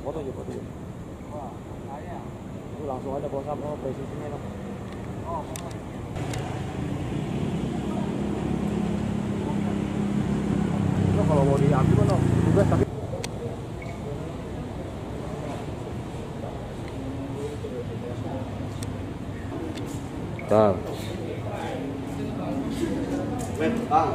Foto aja, foto aja. Itu langsung ada bos apa presisinya no. Itu kalau mau diambil no, tugas tapi Bang. Bang. Bang.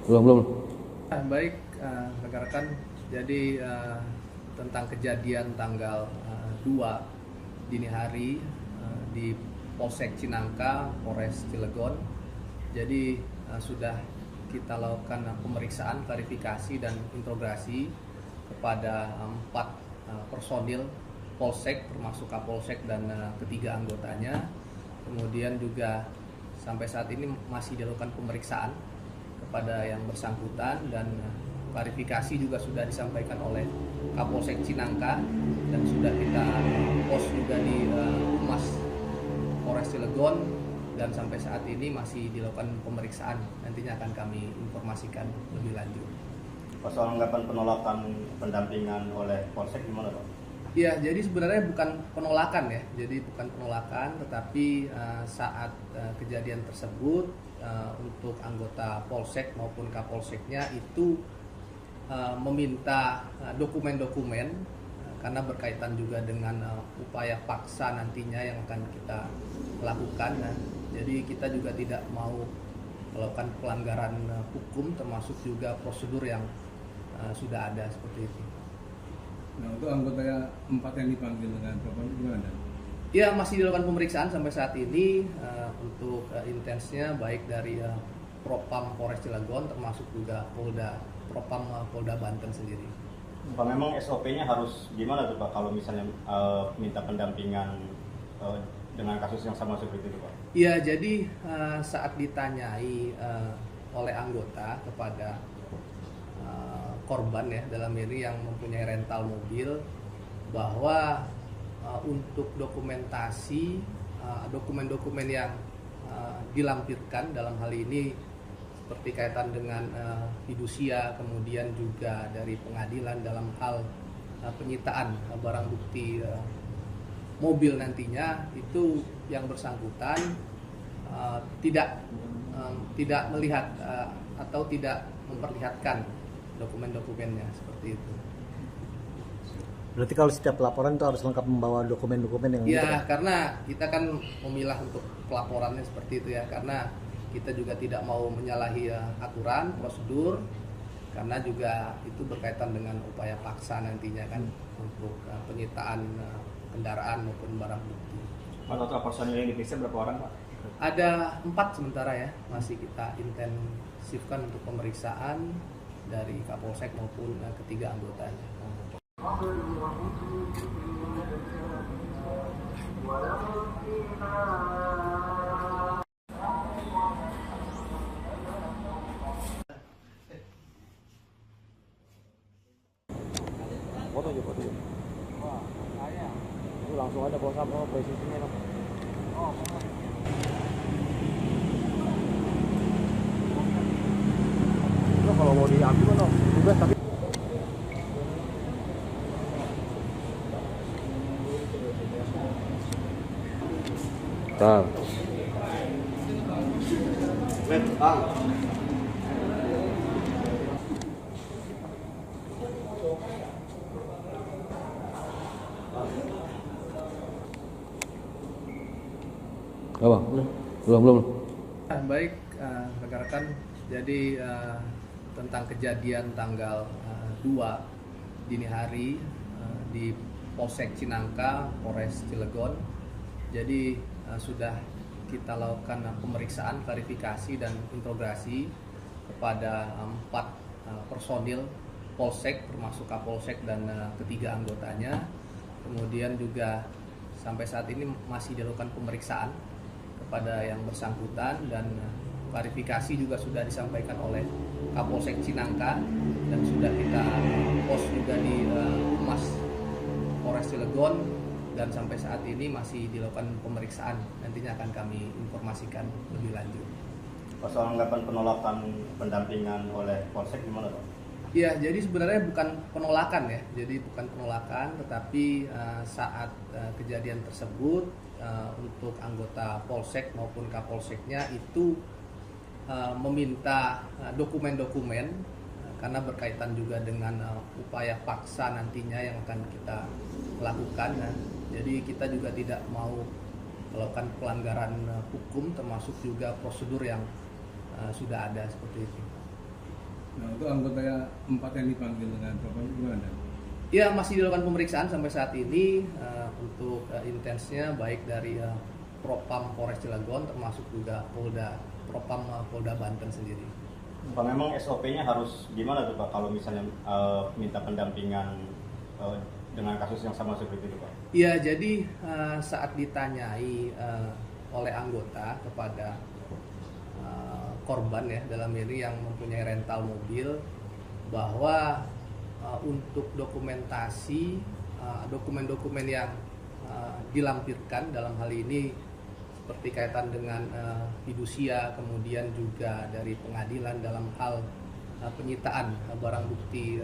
Belum. Baik, rekan-rekan. Jadi tentang kejadian tanggal 2 dini hari di Polsek Cinangka, Polres Cilegon. Jadi sudah kita lakukan pemeriksaan, klarifikasi dan interogasi kepada 4 personil Polsek termasuk Kapolsek dan ketiga anggotanya. Kemudian juga sampai saat ini masih dilakukan pemeriksaan kepada yang bersangkutan dan klarifikasi juga sudah disampaikan oleh Kapolsek Cinangka dan sudah kita post juga di Humas Polres Cilegon dan sampai saat ini masih dilakukan pemeriksaan. Nantinya akan kami informasikan lebih lanjut. Soal anggapan penolakan pendampingan oleh Polsek gimana Pak? Ya, jadi sebenarnya bukan penolakan ya. Jadi bukan penolakan, tetapi saat kejadian tersebut untuk anggota Polsek maupun Kapolseknya itu meminta dokumen-dokumen karena berkaitan juga dengan upaya paksa nantinya yang akan kita lakukan. Jadi kita juga tidak mau melakukan pelanggaran hukum termasuk juga prosedur yang sudah ada seperti itu. Nah, untuk anggota 4 yang dipanggil dengan propam gimana? Ya, masih dilakukan pemeriksaan sampai saat ini untuk intensnya baik dari Propam Polres Cilegon termasuk juga Propam Polda Banten sendiri. Pak, memang SOP-nya harus gimana tuh Pak kalau misalnya minta pendampingan dengan kasus yang sama seperti itu Pak? Ya, jadi saat ditanyai oleh anggota kepada korban ya dalam ini yang mempunyai rental mobil bahwa untuk dokumentasi dokumen-dokumen yang dilampirkan dalam hal ini seperti kaitan dengan fidusia, kemudian juga dari pengadilan dalam hal penyitaan barang bukti mobil nantinya itu yang bersangkutan tidak melihat atau tidak memperlihatkan dokumen-dokumennya seperti itu. Berarti kalau setiap laporan itu harus lengkap membawa dokumen-dokumen yang ya, karena kita kan memilah untuk pelaporannya seperti itu ya, karena kita juga tidak mau menyalahi aturan, prosedur, karena juga itu berkaitan dengan upaya paksa nantinya kan untuk penyitaan kendaraan maupun barang bukti. Total personil yang diperiksa berapa orang Pak? Ada 4 sementara ya, masih kita intensifkan untuk pemeriksaan dari Kapolsek maupun ketiga anggotanya. Foto aja, foto aja. Itu langsung ada bos apa presisinya no. Itu kalau mau diambil no, tugas tapi Bang. Bang. Bang. Belum. Baik, rekan-rekan. Jadi tentang kejadian tanggal 2 dini hari di Polsek Cinangka, Polres Cilegon. Jadi sudah kita lakukan pemeriksaan, klarifikasi dan interogasi kepada 4 personil Polsek termasuk Kapolsek dan ketiga anggotanya. Kemudian juga sampai saat ini masih dilakukan pemeriksaan kepada yang bersangkutan dan klarifikasi juga sudah disampaikan oleh Kapolsek Cinangka dan sudah kita post juga di Humas Polres Cilegon dan sampai saat ini masih dilakukan pemeriksaan. Nantinya akan kami informasikan lebih lanjut. Pak, soal anggapan penolakan pendampingan oleh Polsek gimana Pak? Ya, jadi sebenarnya bukan penolakan ya. Jadi bukan penolakan, tetapi saat kejadian tersebut untuk anggota Polsek maupun Kapolseknya itu meminta dokumen-dokumen karena berkaitan juga dengan upaya paksa nantinya yang akan kita lakukan. Jadi kita juga tidak mau melakukan pelanggaran hukum, termasuk juga prosedur yang sudah ada seperti itu. Nah, untuk anggota 4 yang dipanggil dengan propam gimana? Ya, masih dilakukan pemeriksaan sampai saat ini untuk intensnya baik dari Propam Polres Cilegon termasuk juga Propam Polda Banten sendiri. Pak, memang SOP-nya harus gimana tuh Pak kalau misalnya minta pendampingan dengan kasus yang sama seperti itu Pak? Ya, jadi saat ditanyai oleh anggota kepada korban ya dalam ini yang mempunyai rental mobil bahwa untuk dokumentasi dokumen-dokumen yang dilampirkan dalam hal ini seperti kaitan dengan fidusia, kemudian juga dari pengadilan dalam hal penyitaan barang bukti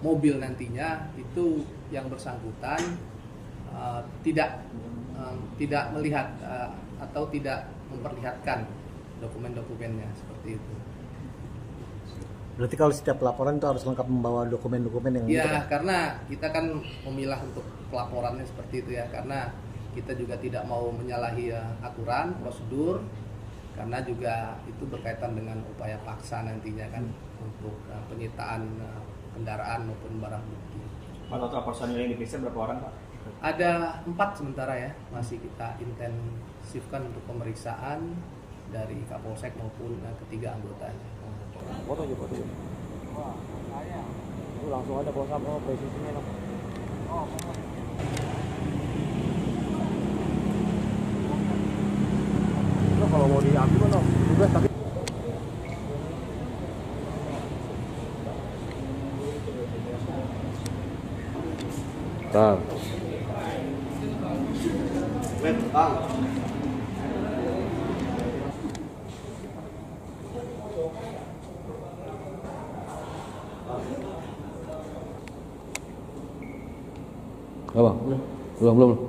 mobil nantinya, itu yang bersangkutan tidak melihat atau tidak memperlihatkan dokumen-dokumennya seperti itu. Berarti kalau setiap laporan itu harus lengkap membawa dokumen-dokumen yang Ya, karena kita kan memilah untuk pelaporannya seperti itu ya, karena kita juga tidak mau menyalahi aturan, prosedur, karena juga itu berkaitan dengan upaya paksa nantinya kan untuk penyitaan kendaraan maupun barang bukti. Pak, total personil yang diperiksa berapa orang Pak? Ada 4 sementara ya, masih kita intensifkan untuk pemeriksaan dari Kapolsek maupun ketiga anggotanya. Foto aja, foto. Itu langsung ada posap presisinya dong. Itu kalau mau diambil dong, tugas tapi Bang. Apa? Belum.